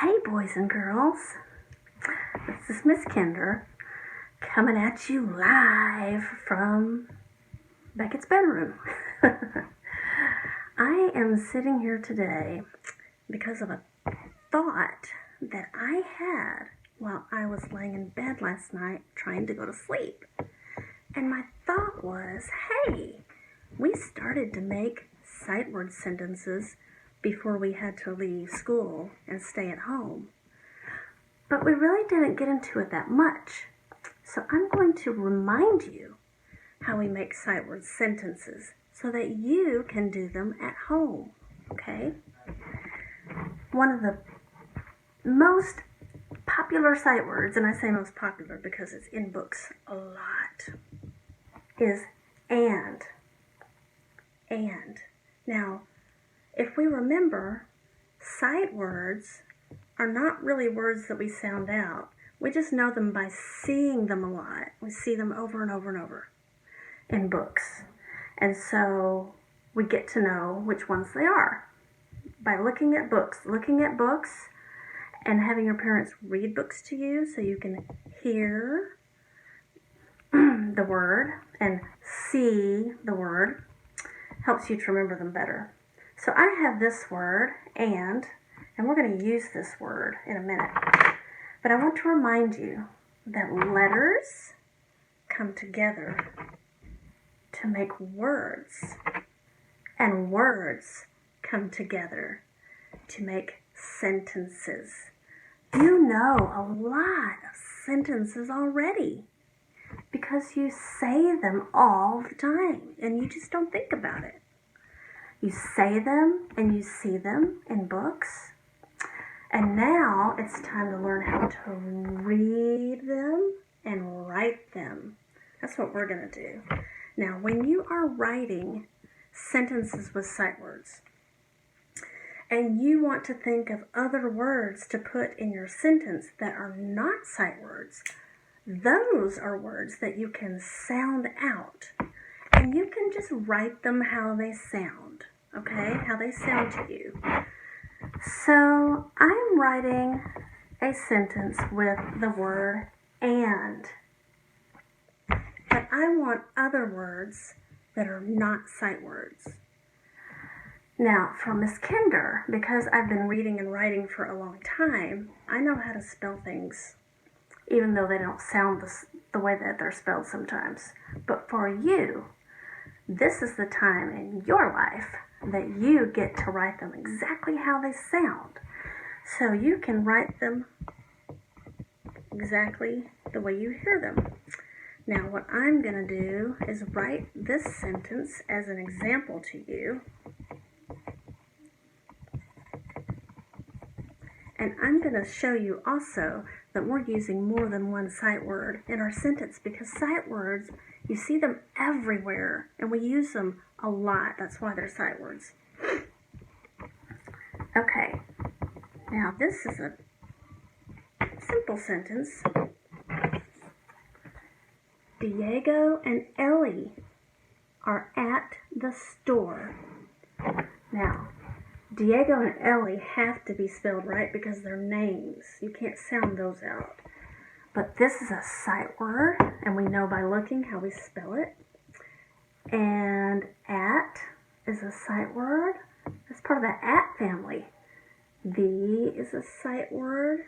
Hey boys and girls, this is Miss Kinder coming at you live from Beckett's bedroom. I am sitting here today because of a thought that I had while I was laying in bed last night trying to go to sleep. And my thought was, hey, we started to make sight word sentences before we had to leave school and stay at home. But we really didn't get into it that much. So I'm going to remind you how we make sight word sentences so that you can do them at home, okay? One of the most popular sight words, and I say most popular because it's in books a lot, is and. And. Now, if we remember, sight words are not really words that we sound out. We just know them by seeing them a lot. We see them over and over and over in books. And so we get to know which ones they are by looking at books and having your parents read books to you so you can hear the word and see the word. Helps you to remember them better. So I have this word, and we're going to use this word in a minute. But I want to remind you that letters come together to make words, and words come together to make sentences. You know a lot of sentences already because you say them all the time, and you just don't think about it. You say them and you see them in books. And now it's time to learn how to read them and write them. That's what we're going to do. Now, when you are writing sentences with sight words, and you want to think of other words to put in your sentence that are not sight words, those are words that you can sound out. And you can just write them how they sound, okay? How they sound to you. So I'm writing a sentence with the word and. But I want other words that are not sight words. Now, for Miss Kinder, because I've been reading and writing for a long time, I know how to spell things, even though they don't sound the way that they're spelled sometimes. But for you, this is the time in your life that you get to write them exactly how they sound. So you can write them exactly the way you hear them. Now what I'm going to do is write this sentence as an example to you. And I'm going to show you also that we're using more than one sight word in our sentence because sight words, you see them everywhere and we use them a lot. That's why they're sight words. Okay, now this is a simple sentence. Diego and Ellie are at the store. Now, Diego and Ellie have to be spelled right because they're names. You can't sound those out. But this is a sight word, and we know by looking how we spell it. And at is a sight word. That's part of the at family. The is a sight word.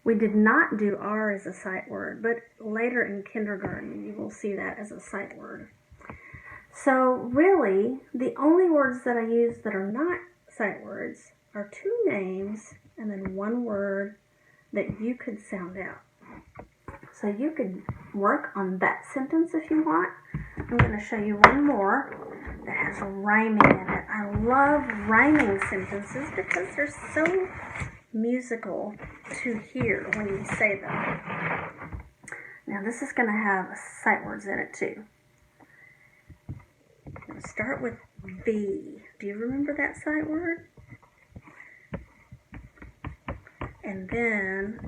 We did not do R as a sight word, but later in kindergarten you will see that as a sight word. So really, the only words that I use that are not sight words are two names and then one word that you could sound out. So you could work on that sentence if you want. I'm going to show you one more that has rhyming in it. I love rhyming sentences because they're so musical to hear when you say them. Now this is going to have sight words in it too. I'm going to start with V. Do you remember that sight word? And then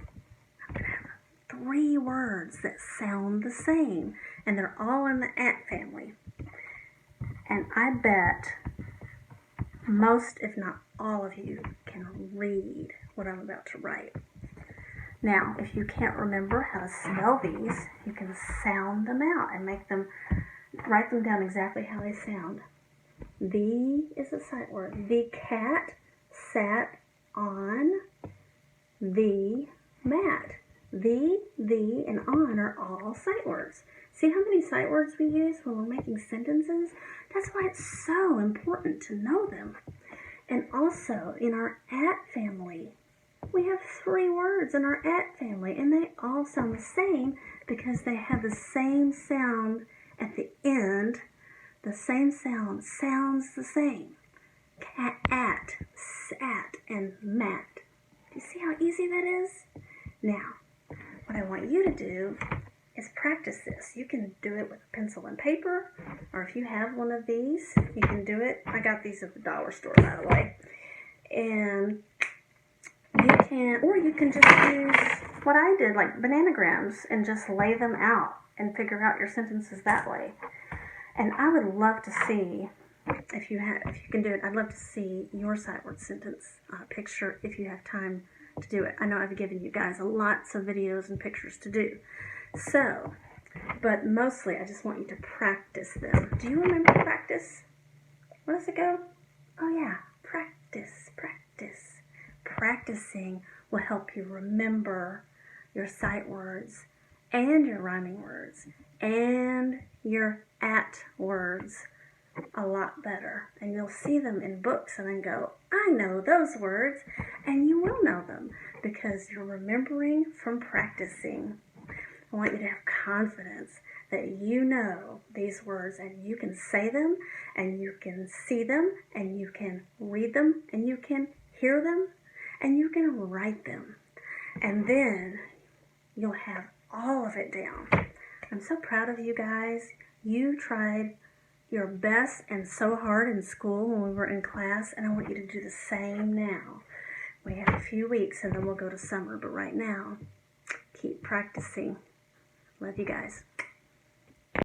I'm going to have 3 words that sound the same, and they're all in the at family. And I bet most, if not all of you, can read what I'm about to write. Now, if you can't remember how to spell these, you can sound them out and write them down exactly how they sound. The is a sight word. The cat sat on the mat. The, and on are all sight words. See how many sight words we use when we're making sentences? That's why it's so important to know them. And also, in our at family, we have 3 words in our at family, and they all sound the same because they have the same sound at the end. The same sound sounds the same. At, sat, and mat. Do you see how easy that is? Now, what I want you to do is practice this. You can do it with a pencil and paper, or if you have one of these, you can do it. I got these at the dollar store, by the way. And you can just use what I did, like bananagrams, and just lay them out and figure out your sentences that way. And I would love to see, if you can do it, I'd love to see your sight word sentence picture if you have time to do it. I know I've given you guys lots of videos and pictures to do. So, but mostly I just want you to practice them. Do you remember practice? Where does it go? Oh yeah, practice, practice. Practicing will help you remember your sight words and your rhyming words and your at words a lot better. And you'll see them in books and then go, I know those words, and you will know them because you're remembering from practicing. I want you to have confidence that you know these words and you can say them and you can see them and you can read them and you can hear them and you can write them. And then you'll have all of it down. I'm so proud of you guys. You tried your best and so hard in school when we were in class, and I want you to do the same now. We have a few weeks and then we'll go to summer, but right now, keep practicing. Love you guys.